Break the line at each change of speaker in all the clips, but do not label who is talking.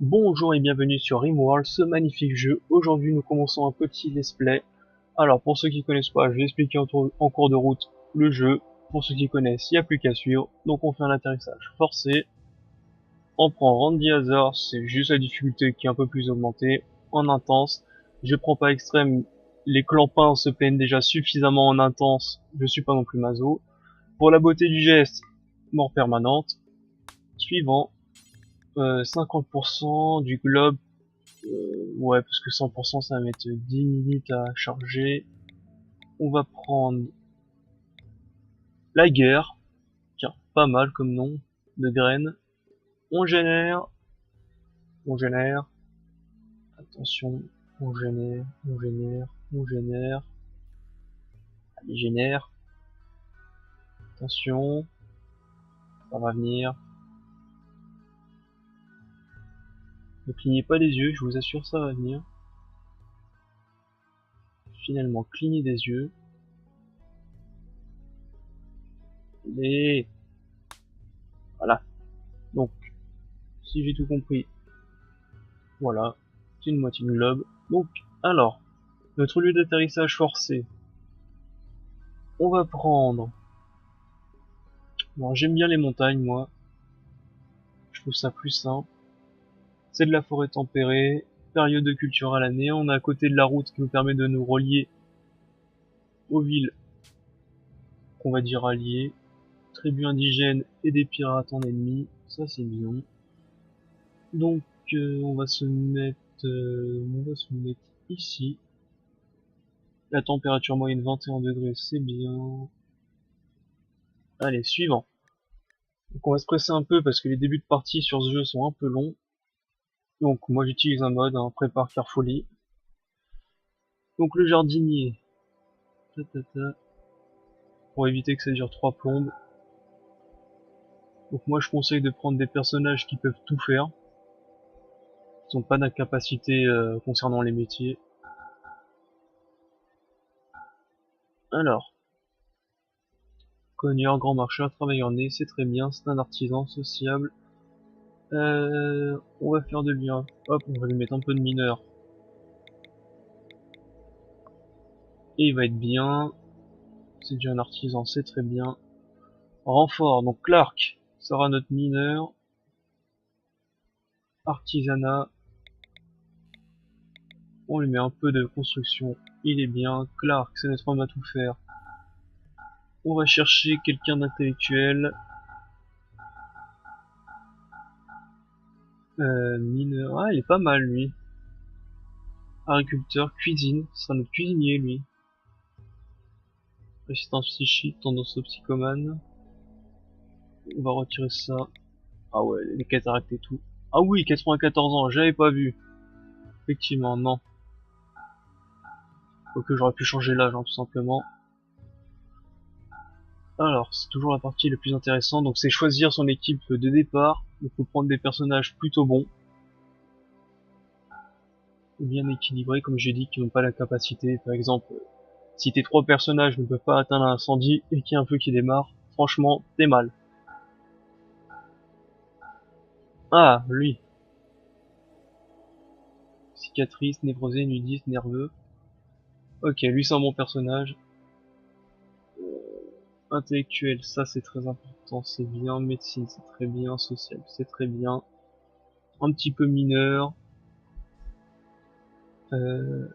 Bonjour et bienvenue sur RimWorld, ce magnifique jeu. Aujourd'hui nous commençons un petit let's play. Alors pour ceux qui connaissent pas, je vais expliquer en cours de route le jeu. Pour ceux qui connaissent, il n'y a plus qu'à suivre. Donc on fait un atterrissage forcé. On prend Randy Hazard, c'est juste la difficulté qui est un peu plus augmentée. En intense, je prends pas extrême. Les clampins se plaignent déjà suffisamment en intense, je suis pas non plus maso. Pour la beauté du geste, mort permanente. Suivant, 50% du globe. Ouais, parce que 100% ça va mettre 10 minutes à charger. On va prendre la guerre, tiens, pas mal comme nom de graines. On génère, on génère, attention, on génère, on génère, on génère, allez, génère, attention, ça va venir. Ne clignez pas les yeux, je vous assure ça va venir. Finalement, clignez des yeux. Et voilà. Donc, si j'ai tout compris, voilà, c'est une moitié de globe. Donc, alors, notre lieu d'atterrissage forcé, on va prendre... Bon, j'aime bien les montagnes, moi. Je trouve ça plus simple. C'est de la forêt tempérée, période de culture à l'année. On est à côté de la route qui nous permet de nous relier aux villes qu'on va dire alliées. Tribus indigènes et des pirates en ennemis. Ça, c'est bien. Donc, on va se mettre ici. La température moyenne 21 degrés, c'est bien. Allez, suivant. Donc, on va se presser un peu parce que les débuts de partie sur ce jeu sont un peu longs. Donc, moi, j'utilise un mode, prépare Carfolie. Donc, le jardinier. Ta, ta, ta. Pour éviter que ça dure 3 plombes. Donc moi je conseille de prendre des personnages qui peuvent tout faire, qui n'ont pas d'incapacité concernant les métiers. Alors, cogneur, grand marcheur, travailleur né, c'est très bien, c'est un artisan sociable. On va faire de lui un... Hop, on va lui mettre un peu de mineur. Et il va être bien. C'est déjà un artisan, c'est très bien. Renfort, donc Clark sera notre mineur. Artisanat. On lui met un peu de construction. Il est bien. Clark, c'est notre homme à tout faire. On va chercher quelqu'un d'intellectuel. Mineur. Ah, il est pas mal, lui. Agriculteur, cuisine. Ce sera notre cuisinier, lui. Résistance psychique, tendance au psychomane. On va retirer ça. Ah ouais, les cataractes et tout. Ah oui, 94 ans, j'avais pas vu. Effectivement, non. Ok, j'aurais pu changer l'âge, tout simplement. Alors, c'est toujours la partie la plus intéressante. Donc, c'est choisir son équipe de départ. Il faut prendre des personnages plutôt bons. Ou bien équilibrés, comme j'ai dit, qui n'ont pas la capacité. Par exemple, si tes 3 personnages ne peuvent pas atteindre l'incendie et qu'il y a un feu qui démarre, franchement, t'es mal. Ah, lui. Cicatrice, névrosé, nudiste, nerveux. Ok, lui c'est un bon personnage. Intellectuel, ça c'est très important, c'est bien. Médecine, c'est très bien. Social, c'est très bien. Un petit peu mineur. Euh,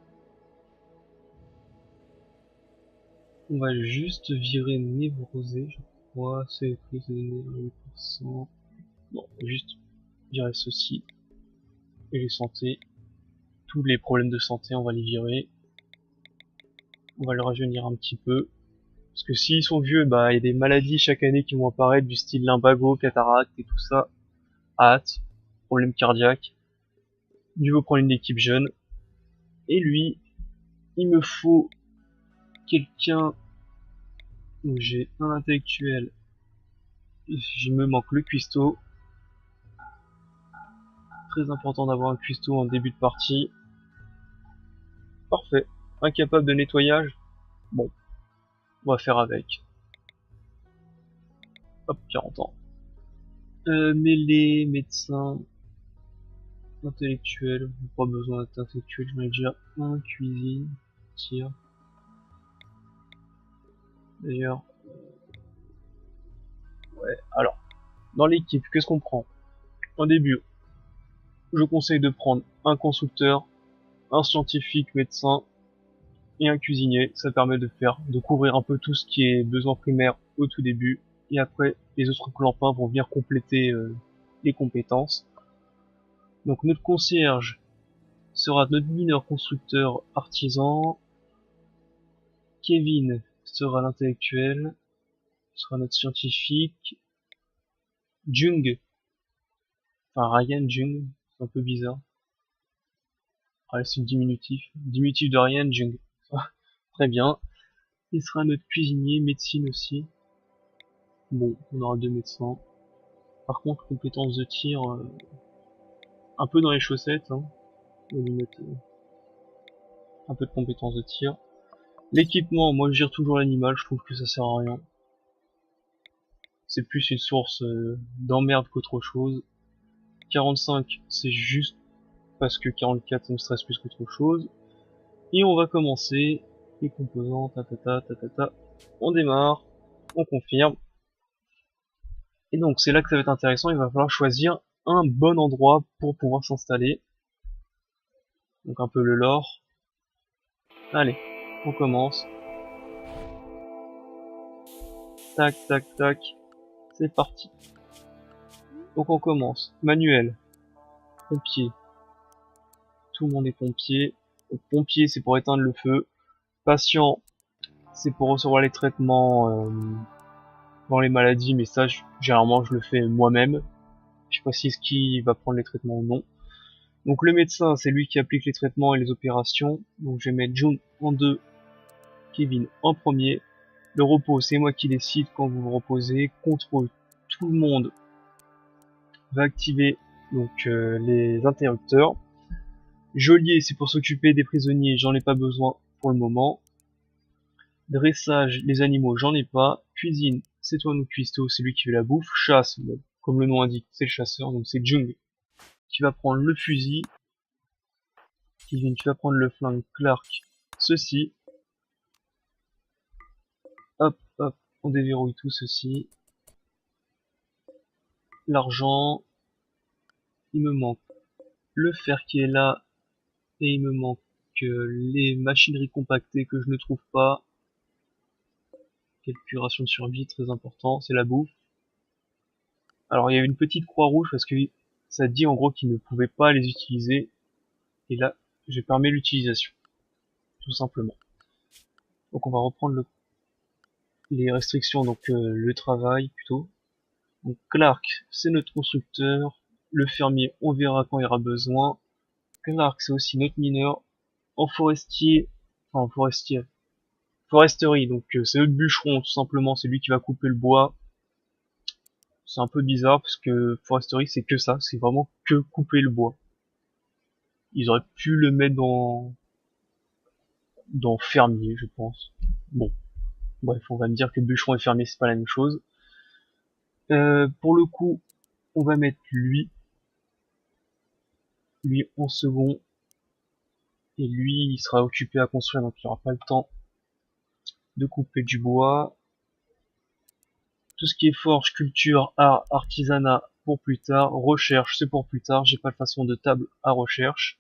on va juste virer névrosé, je crois. C'est pris de 8%. Bon, juste virer ceci. Et les santé. Tous les problèmes de santé, on va les virer. On va le rajeunir un petit peu. Parce que s'ils sont vieux, bah il y a des maladies chaque année qui vont apparaître du style lumbago, cataracte et tout ça. Hâte, problème cardiaque. Il veut prendre une équipe jeune. Et lui, il me faut quelqu'un où j'ai un intellectuel. Il me manque le cuistot. Très important d'avoir un cuistot en début de partie. Parfait. Incapable de nettoyage. Bon, on va faire avec. Hop, 40 ans. Mêlée, médecin. Intellectuel, pas besoin d'être intellectuel, j'en ai déjà un. Cuisine, tir. D'ailleurs, ouais. Alors, dans l'équipe, qu'est-ce qu'on prend? En début, je conseille de prendre un constructeur, un scientifique médecin et un cuisinier. Ça permet de couvrir un peu tout ce qui est besoin primaire au tout début. Et après, les autres clampins vont venir compléter les compétences. Donc notre concierge sera notre mineur constructeur artisan. Kevin sera l'intellectuel, sera notre scientifique. Jung, enfin Ryan Jung, c'est un peu bizarre. Ah, c'est diminutif de Ryan Jung. Très bien. Il sera notre cuisinier, médecine aussi. Bon, on aura 2 médecins. Par contre, compétences de tir, un peu dans les chaussettes, hein. On va lui mettre un peu de compétences de tir. L'équipement, moi je gère toujours l'animal, je trouve que ça sert à rien. C'est plus une source d'emmerde qu'autre chose. 45, c'est juste parce que 44 ça me stresse plus qu'autre chose. Et on va commencer les composants, ta. On démarre, on confirme. Et donc c'est là que ça va être intéressant, il va falloir choisir un bon endroit pour pouvoir s'installer. Donc un peu le lore. Allez, on commence. Tac, tac, tac. C'est parti. Donc on commence. Manuel. Pompier. Tout le monde est pompier. Donc, pompier, c'est pour éteindre le feu. Patient, c'est pour recevoir les traitements dans les maladies, mais ça, généralement, je le fais moi-même. Je précise qui va prendre les traitements ou non. Donc le médecin, c'est lui qui applique les traitements et les opérations. Donc je vais mettre June en 2, Kevin en premier. Le repos, c'est moi qui décide quand vous vous reposez. Contrôle, tout le monde va activer donc les interrupteurs. Geôlier, c'est pour s'occuper des prisonniers, j'en ai pas besoin pour le moment. Dressage, les animaux, j'en ai pas. Cuisine, c'est toi notre cuistot, c'est lui qui fait la bouffe. Chasse, bon, comme le nom indique, c'est le chasseur, donc c'est Jung qui va prendre le fusil. Kevin, tu vas prendre le flingue. Clark, ceci. Hop, hop, on déverrouille tout ceci. L'argent. Il me manque le fer qui est là. Et il me manque les machineries compactées que je ne trouve pas. Quelques rations de survie, très important, c'est la bouffe. Alors il y a une petite croix rouge parce que ça dit en gros qu'ils ne pouvaient pas les utiliser. Et là, je permets l'utilisation. Tout simplement. Donc on va reprendre les restrictions, donc le travail plutôt. Donc Clark, c'est notre constructeur. Le fermier, on verra quand il y aura besoin. Clark, c'est aussi notre mineur. En forestier, enfin en forestier, foresterie, donc c'est notre bûcheron, tout simplement, c'est lui qui va couper le bois. C'est un peu bizarre parce que foresterie c'est que ça, c'est vraiment que couper le bois. Ils auraient pu le mettre dans fermier, je pense. Bon, bref, on va me dire que bûcheron et fermier c'est pas la même chose. Pour le coup, on va mettre lui en second, et lui il sera occupé à construire, donc il aura pas le temps de couper du bois. Tout ce qui est forge, culture, art, artisanat pour plus tard, recherche c'est pour plus tard, j'ai pas de façon de table à recherche.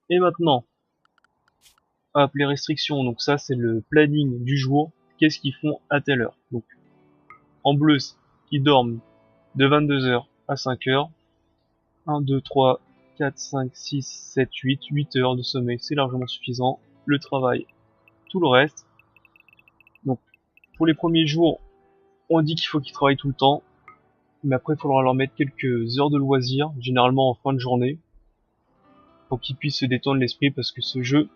Et maintenant, hop, les restrictions, donc ça c'est le planning du jour, qu'est-ce qu'ils font à telle heure. Donc en bleu, ils dorment de 22h à 5h. 1, 2, 3, 4, 5, 6, 7, 8 heures de sommeil, c'est largement suffisant. Le travail, tout le reste. Donc pour les premiers jours, on dit qu'il faut qu'ils travaillent tout le temps, mais après il faudra leur mettre quelques heures de loisirs, généralement en fin de journée, pour qu'ils puissent se détendre l'esprit, parce que ce jeu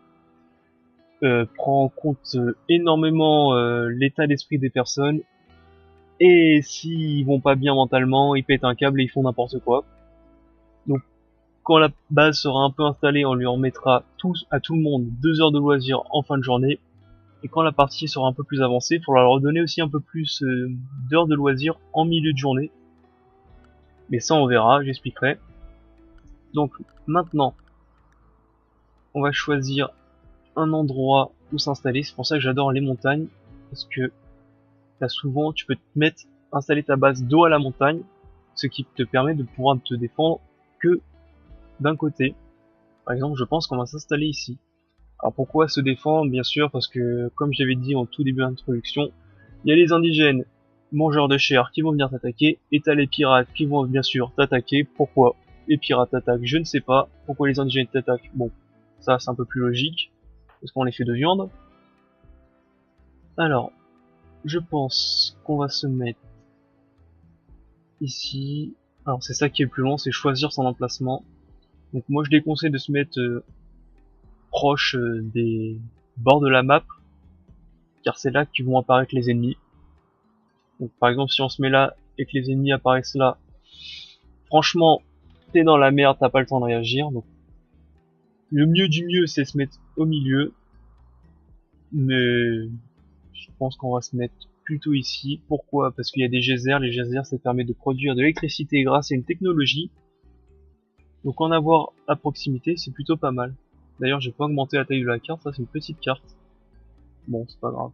prend en compte énormément l'état d'esprit des personnes, et s'ils vont pas bien mentalement, ils pètent un câble et ils font n'importe quoi. Donc quand la base sera un peu installée, on lui en mettra à tout le monde 2 heures de loisirs en fin de journée, et quand la partie sera un peu plus avancée, il faudra leur donner aussi un peu plus d'heures de loisirs en milieu de journée. Mais ça on verra, j'expliquerai. Donc maintenant, on va choisir un endroit où s'installer. C'est pour ça que j'adore les montagnes, parce que t'as souvent, tu peux te mettre, installer ta base dos à la montagne, ce qui te permet de pouvoir te défendre que d'un côté. Par exemple, je pense qu'on va s'installer ici. Alors pourquoi se défendre? Bien sûr, parce que comme j'avais dit en tout début d'introduction, il y a les indigènes, mangeurs de chair, qui vont venir t'attaquer, et t'as les pirates qui vont bien sûr t'attaquer. Pourquoi les pirates t'attaquent? Je ne sais pas. Pourquoi les indigènes t'attaquent? Bon, ça c'est un peu plus logique, parce qu'on les fait de viande. Alors, je pense qu'on va se mettre ici. Alors c'est ça qui est le plus long, c'est choisir son emplacement. Donc moi je déconseille de se mettre proche des bords de la map, car c'est là que vont apparaître les ennemis. Donc par exemple si on se met là et que les ennemis apparaissent là, franchement t'es dans la merde, t'as pas le temps de réagir. Donc le mieux du mieux c'est se mettre au milieu, mais je pense qu'on va se mettre plutôt ici. Pourquoi? Parce qu'il y a des geysers, les geysers ça permet de produire de l'électricité grâce à une technologie. Donc en avoir à proximité c'est plutôt pas mal. D'ailleurs j'ai pas augmenté la taille de la carte, ça c'est une petite carte. Bon c'est pas grave,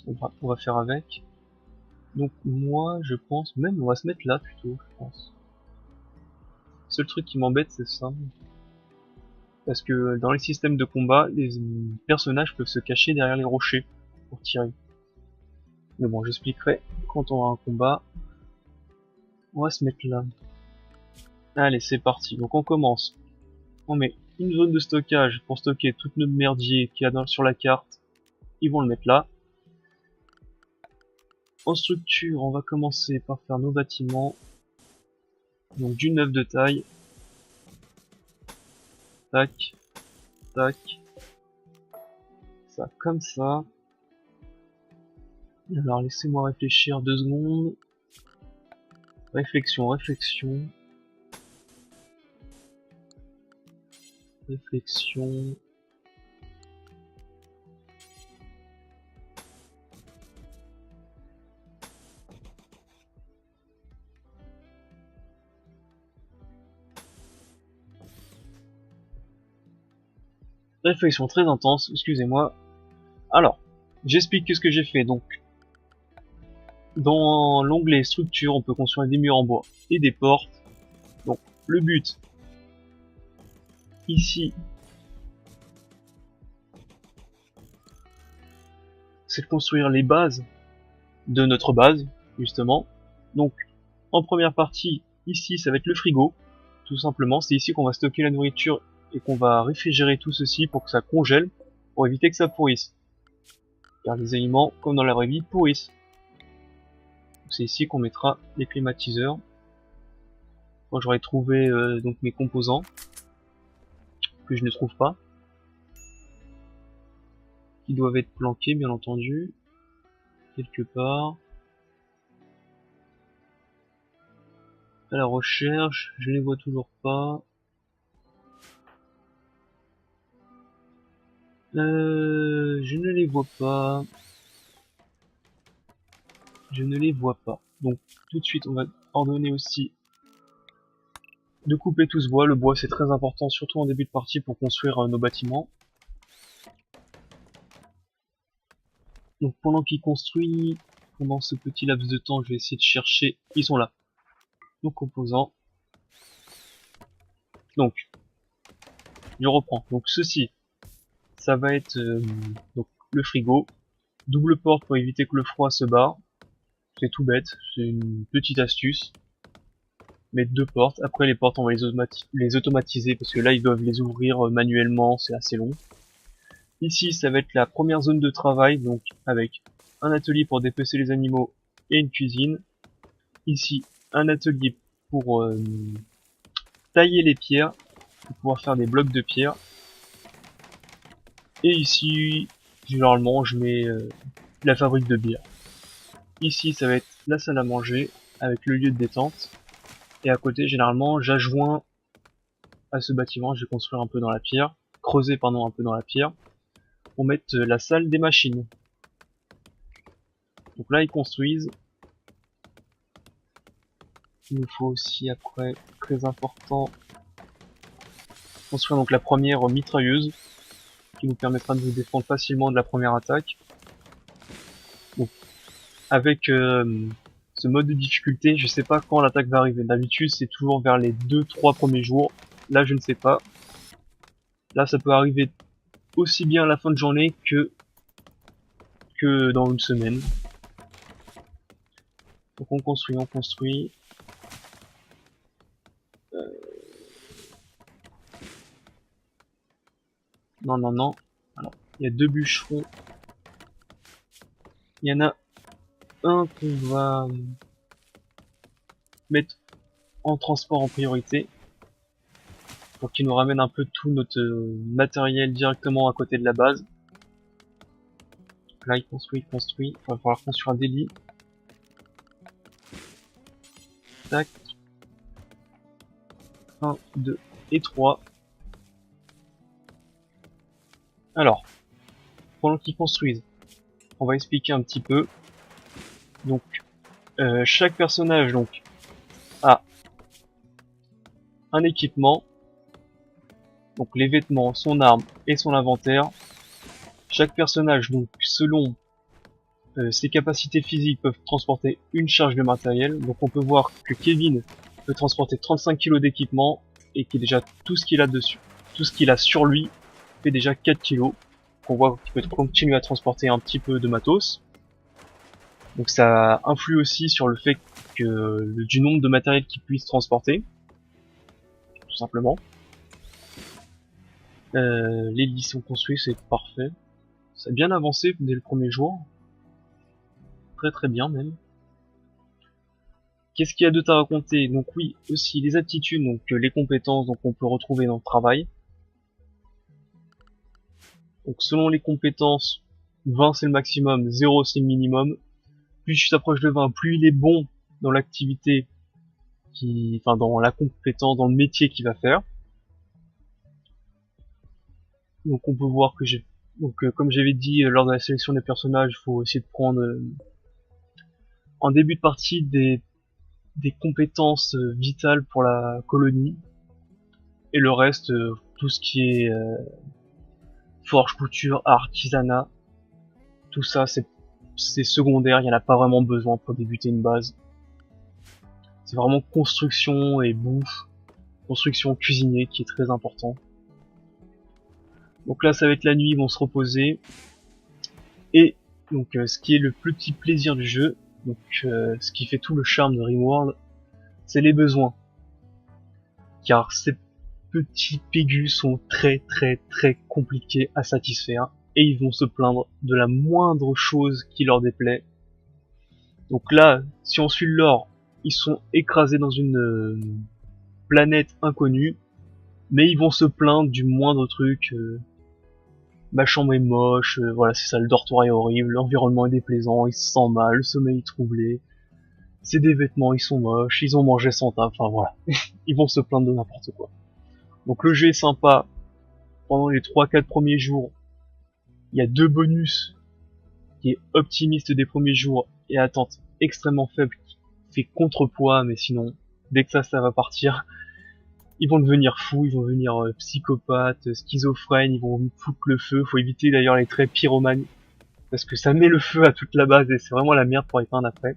on va faire avec. Donc moi je pense, même on va se mettre là plutôt je pense. Le seul truc qui m'embête c'est ça. Parce que dans les systèmes de combat, les personnages peuvent se cacher derrière les rochers pour tirer. Mais bon j'expliquerai quand on aura un combat. On va se mettre là. Allez c'est parti, donc on commence. On met une zone de stockage pour stocker toute notre merdier qu'il y a sur la carte. Ils vont le mettre là. En structure, on va commencer par faire nos bâtiments. Donc du neuf de taille. Tac. Tac. Ça comme ça. Alors laissez-moi réfléchir 2 secondes. Réflexion, réflexion. Réflexion. Réflexion très intense, excusez-moi. Alors, j'explique ce que j'ai fait. Donc, dans l'onglet structure, on peut construire des murs en bois et des portes. Donc, le but, ici, c'est de construire les bases de notre base, justement. Donc, en première partie, ici, ça va être le frigo, tout simplement. C'est ici qu'on va stocker la nourriture et qu'on va réfrigérer tout ceci pour que ça congèle, pour éviter que ça pourrisse. Car les aliments, comme dans la vraie vie, pourrissent. C'est ici qu'on mettra les climatiseurs. Quand j'aurai trouvé donc mes composants, que je ne trouve pas, qui doivent être planqués bien entendu, quelque part. À la recherche, je les vois toujours pas. Je ne les vois pas. Je ne les vois pas. Donc tout de suite on va ordonner aussi de couper tout ce bois. Le bois c'est très important, surtout en début de partie pour construire nos bâtiments. Donc pendant qu'il construit, pendant ce petit laps de temps, je vais essayer de chercher. Ils sont là. Nos composants. Donc, je reprends. Donc ceci, ça va être donc le frigo. Double porte pour éviter que le froid se barre. C'est tout bête, c'est une petite astuce. Mettre 2 portes. Après les portes on va les automatiser parce que là ils doivent les ouvrir manuellement, c'est assez long. Ici ça va être la première zone de travail, donc avec un atelier pour dépecer les animaux et une cuisine. Ici un atelier pour tailler les pierres, pour pouvoir faire des blocs de pierre. Et ici généralement je mets la fabrique de bière. Ici ça va être la salle à manger avec le lieu de détente. Et à côté généralement j'adjoins à ce bâtiment, je vais construire un peu dans la pierre, creuser pardon un peu dans la pierre, pour mettre la salle des machines. Donc là ils construisent. Il nous faut aussi après, très important, construire donc la première mitrailleuse qui nous permettra de nous défendre facilement de la première attaque. Donc avec ce mode de difficulté, je sais pas quand l'attaque va arriver. D'habitude c'est toujours vers les 2-3 premiers jours. Là je ne sais pas. Là ça peut arriver aussi bien à la fin de journée que dans une semaine. Donc on construit, on construit. Non, non, non. Alors, il y a 2 bûcherons. Il y en a un qu'on va mettre en transport en priorité pour qu'il nous ramène un peu tout notre matériel directement à côté de la base. Là, il construit, il construit. Il va falloir construire un délit. Tac. 1, 2 et 3. Alors, pendant qu'ils construisent, on va expliquer un petit peu. Donc, chaque personnage donc a un équipement, donc les vêtements, son arme et son inventaire. Chaque personnage, donc selon ses capacités physiques, peuvent transporter une charge de matériel. Donc on peut voir que Kevin peut transporter 35 kg d'équipement et qui est déjà tout ce qu'il a dessus. Tout ce qu'il a sur lui fait déjà 4 kg. On voit qu'il peut continuer à transporter un petit peu de matos. Donc ça influe aussi sur le fait que du nombre de matériel qu'il puisse transporter, tout simplement. Les lits sont construits, c'est parfait. Ça a bien avancé dès le premier jour. Très très bien même. Qu'est-ce qu'il y a d'autre à raconter? Donc oui, aussi les aptitudes, donc les compétences, donc on peut retrouver dans le travail. Donc selon les compétences, 20 c'est le maximum, 0 c'est le minimum. Plus tu t'approches de 20, plus il est bon dans l'activité enfin dans la compétence, dans le métier qu'il va faire. Donc on peut voir que comme j'avais dit lors de la sélection des personnages, il faut essayer de prendre en début de partie des compétences vitales pour la colonie, et le reste, tout ce qui est forge, couture, artisanat, tout ça c'est secondaire, il n'y en a pas vraiment besoin pour débuter une base. C'est vraiment construction et bouffe, construction cuisinier qui est très important. Donc là ça va être la nuit, ils vont se reposer. Et donc ce qui est le petit plaisir du jeu, donc ce qui fait tout le charme de Rimworld, c'est les besoins. Car ces petits pégus sont très très très compliqués à satisfaire et ils vont se plaindre de la moindre chose qui leur déplaît. Donc là, si on suit le lore, ils sont écrasés dans une planète inconnue, mais ils vont se plaindre du moindre truc. Ma chambre est moche, voilà c'est ça, le dortoir est horrible, l'environnement est déplaisant, il se sent mal, le sommeil est troublé, c'est des vêtements, ils sont moches, ils ont mangé sans table, enfin voilà. Ils vont se plaindre de n'importe quoi. Donc le jeu est sympa, pendant les 3-4 premiers jours, il y a 2 bonus, qui est optimiste des premiers jours et attente extrêmement faible, qui fait contrepoids, mais sinon, dès que ça va partir, ils vont devenir fous, ils vont devenir psychopathes, schizophrènes, ils vont foutre le feu. Faut éviter d'ailleurs les traits pyromanes, parce que ça met le feu à toute la base et c'est vraiment la merde pour éteindre après.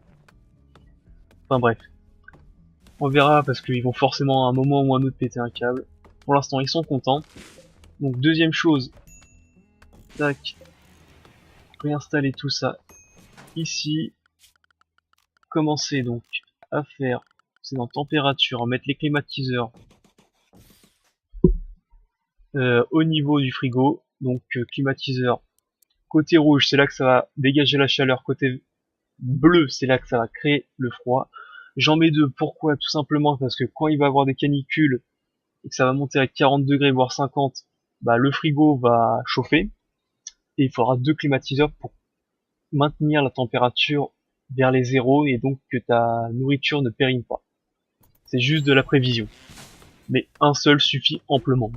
Enfin bref, on verra parce qu'ils vont forcément à un moment ou un autre péter un câble. Pour l'instant ils sont contents. Donc deuxième chose, tac, réinstaller tout ça ici. Commencer donc à faire, c'est dans température, mettre les climatiseurs au niveau du frigo. Donc climatiseur côté rouge, c'est là que ça va dégager la chaleur. Côté bleu, c'est là que ça va créer le froid. J'en mets 2, pourquoi? Tout simplement parce que quand il va y avoir des canicules et que ça va monter à 40 degrés voire 50, bah le frigo va chauffer et il faudra 2 climatiseurs pour maintenir la température vers les zéros et donc que ta nourriture ne périme pas. C'est juste de la prévision. Mais un seul suffit amplement.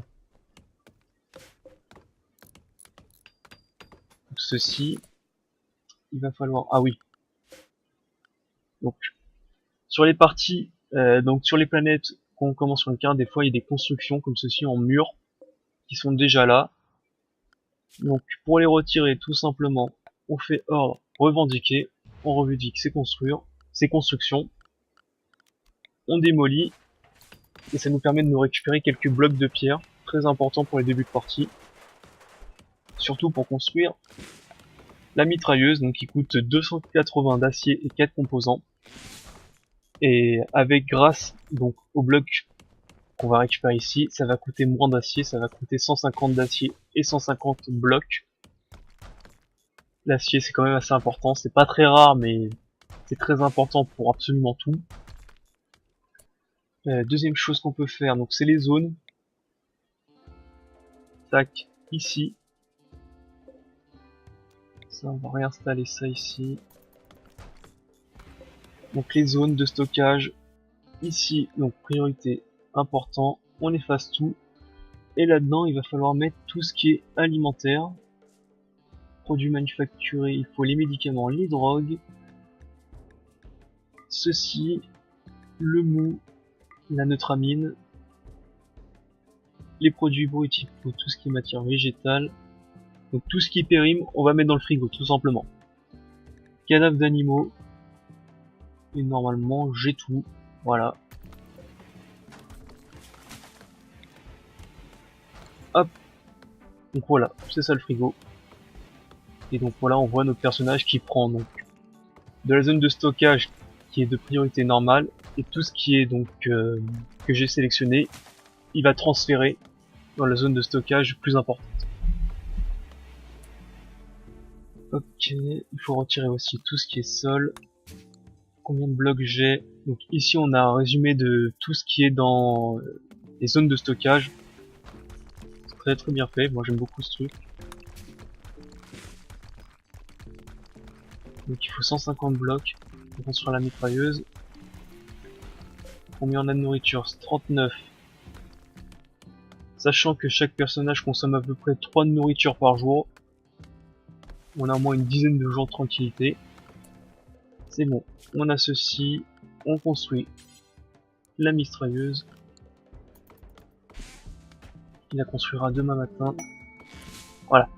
Donc ceci, il va falloir... Ah oui. Donc sur les parties, donc sur les planètes, quand on commence sur une carte, des fois il y a des constructions comme ceci en mur. qui sont déjà là. Donc pour les retirer, tout simplement, on fait ordre revendiquer, on revendique ses constructions, on démolit, et ça nous permet de nous récupérer quelques blocs de pierre, très importants pour les débuts de partie, surtout pour construire la mitrailleuse, donc qui coûte 280 d'acier et 4 composants, et avec grâce donc au bloc qu'on va récupérer ici, ça va coûter moins d'acier, ça va coûter 150 d'acier et 150 blocs. L'acier c'est quand même assez important, c'est pas très rare mais c'est très important pour absolument tout. Deuxième chose qu'on peut faire, donc c'est les zones. Tac, ici. Ça, on va réinstaller ça ici. Donc les zones de stockage. Ici, donc priorité important, on efface tout. Et là-dedans, il va falloir mettre tout ce qui est alimentaire. Produits manufacturés, il faut les médicaments, les drogues. Ceci, le mou, la neutramine. Les produits bruts, il faut tout ce qui est matière végétale. Donc tout ce qui périme, on va mettre dans le frigo, tout simplement. Cadavres d'animaux. Et normalement, j'ai tout. Voilà. Hop. Donc voilà, c'est ça le frigo. Et donc voilà, on voit notre personnage qui prend donc de la zone de stockage qui est de priorité normale. Et tout ce qui est donc que j'ai sélectionné, il va transférer dans la zone de stockage plus importante. Ok, il faut retirer aussi tout ce qui est sol. Combien de blocs j'ai? Donc ici on a un résumé de tout ce qui est dans les zones de stockage. C'est très bien fait, moi j'aime beaucoup ce truc. Donc il faut 150 blocs pour construire la mitrailleuse. Combien on a de nourriture? 39. Sachant que chaque personnage consomme à peu près 3 de nourriture par jour. On a au moins une dizaine de jours de tranquillité. C'est bon, on a ceci, on construit la mitrailleuse. Il la construira demain matin. Voilà.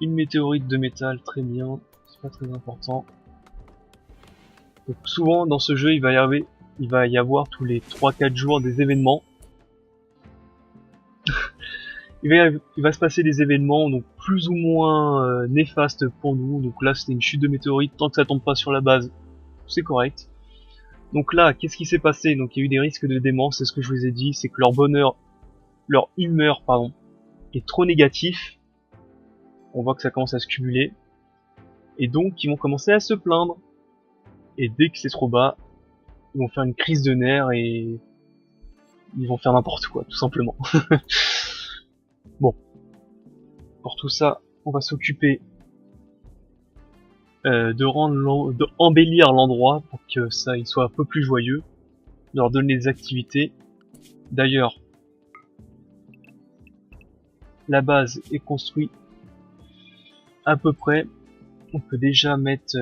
Une météorite de métal, très bien, c'est pas très important. Donc souvent dans ce jeu il va y avoir tous les 3-4 jours des événements. il va se passer des événements donc plus ou moins néfastes pour nous. Donc là c'était une chute de météorite, tant que ça tombe pas sur la base, c'est correct. Donc là, qu'est-ce qui s'est passé? Donc il y a eu des risques de démence, c'est ce que je vous ai dit, c'est que leur humeur pardon, est trop négatif. On voit que ça commence à se cumuler. Et donc ils vont commencer à se plaindre. Et dès que c'est trop bas, ils vont faire une crise de nerfs et ils vont faire n'importe quoi, tout simplement. Bon. Pour tout ça, on va s'occuper de embellir l'endroit pour que ça il soit un peu plus joyeux. De leur donner des activités. D'ailleurs, la base est construite à peu près. On peut déjà mettre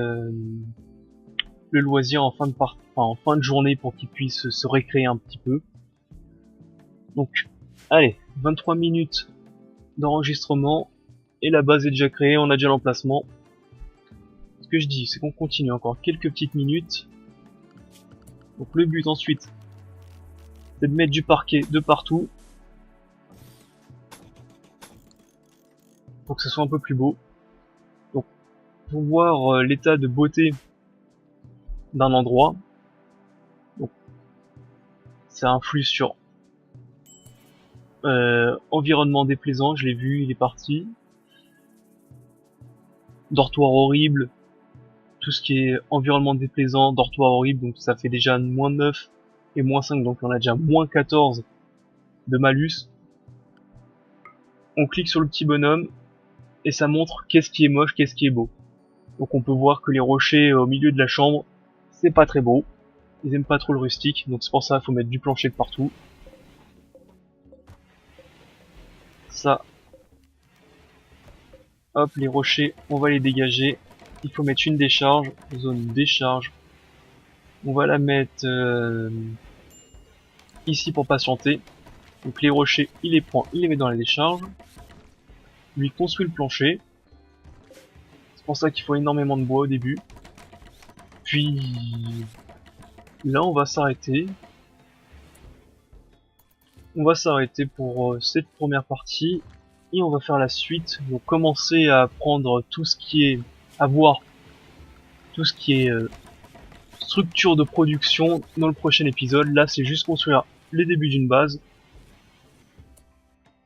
le loisir en fin de journée pour qu'ils puissent se récréer un petit peu. Donc, allez, 23 minutes d'enregistrement et la base est déjà créée, on a déjà l'emplacement. Ce que je dis, c'est qu'on continue encore quelques petites minutes. Donc le but ensuite, c'est de mettre du parquet de partout pour que ce soit un peu plus beau. Donc, pour voir l'état de beauté d'un endroit, donc, ça influe sur environnement déplaisant, je l'ai vu, il est parti. Dortoir horrible, tout ce qui est environnement déplaisant, dortoir horrible, donc ça fait déjà moins 9 et moins 5, donc on a déjà moins 14 de malus. On clique sur le petit bonhomme et ça montre qu'est-ce qui est moche, qu'est-ce qui est beau. Donc on peut voir que les rochers au milieu de la chambre, c'est pas très beau. Ils aiment pas trop le rustique, donc c'est pour ça qu'il faut mettre du plancher de partout. Ça. Hop, les rochers, on va les dégager. Il faut mettre une décharge, zone décharge. On va la mettre ici pour patienter. Donc les rochers, il les prend, il les met dans la décharge. Lui construit le plancher. C'est pour ça qu'il faut énormément de bois au début. Puis là, on va s'arrêter. On va s'arrêter pour cette première partie. Et on va faire la suite. Donc commencer à prendre tout ce qui est... à voir tout ce qui est structure de production dans le prochain épisode. Là, c'est juste construire les débuts d'une base.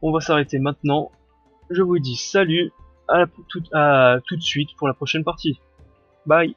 On va s'arrêter maintenant. Je vous dis salut, à tout de suite pour la prochaine partie. Bye.